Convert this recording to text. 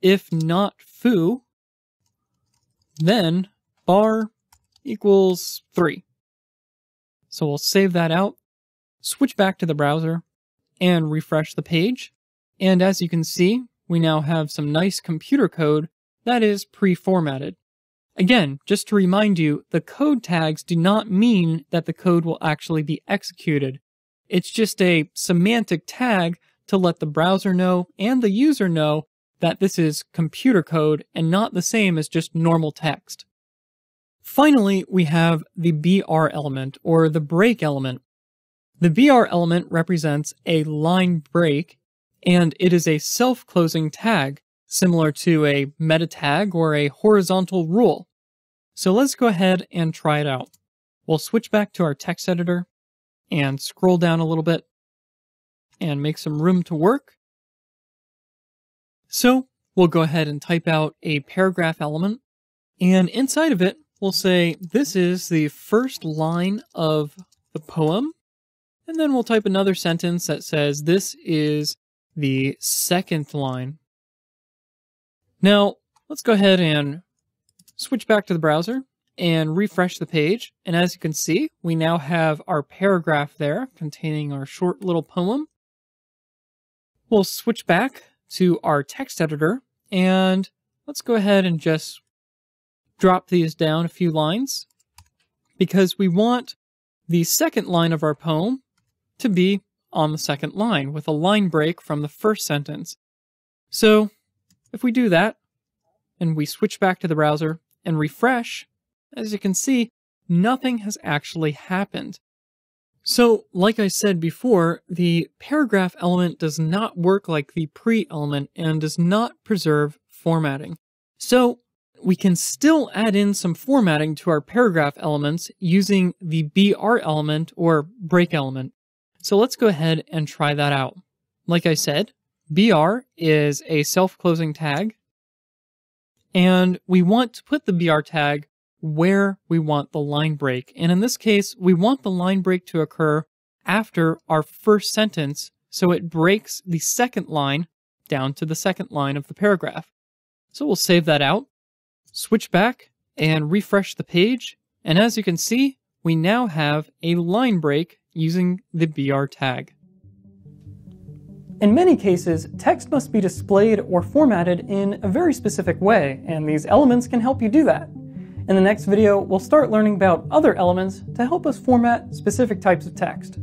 if not foo, then bar equals 3. So we'll save that out, switch back to the browser, and refresh the page. And as you can see, we now have some nice computer code that is pre-formatted. Again, just to remind you, the code tags do not mean that the code will actually be executed. It's just a semantic tag to let the browser know and the user know that this is computer code and not the same as just normal text. Finally, we have the BR element, or the break element. The BR element represents a line break, and it is a self-closing tag, similar to a meta tag or a horizontal rule. So let's go ahead and try it out. We'll switch back to our text editor and scroll down a little bit and make some room to work. So we'll go ahead and type out a paragraph element, and inside of it, we'll say this is the first line of the poem, and then we'll type another sentence that says this is the second line. Now, let's go ahead and switch back to the browser and refresh the page, and as you can see, we now have our paragraph there containing our short little poem. We'll switch back to our text editor, and let's go ahead and just drop these down a few lines, because we want the second line of our poem to be on the second line with a line break from the first sentence. So if we do that and we switch back to the browser and refresh, as you can see, nothing has actually happened. So like I said before, the paragraph element does not work like the pre element and does not preserve formatting. So we can still add in some formatting to our paragraph elements using the BR element or break element. So let's go ahead and try that out. Like I said, BR is a self-closing tag, and we want to put the BR tag where we want the line break. And in this case, we want the line break to occur after our first sentence, so it breaks the second line down to the second line of the paragraph. So we'll save that out, switch back, and refresh the page. And as you can see, we now have a line break using the BR tag. In many cases, text must be displayed or formatted in a very specific way, and these elements can help you do that. In the next video, we'll start learning about other elements to help us format specific types of text.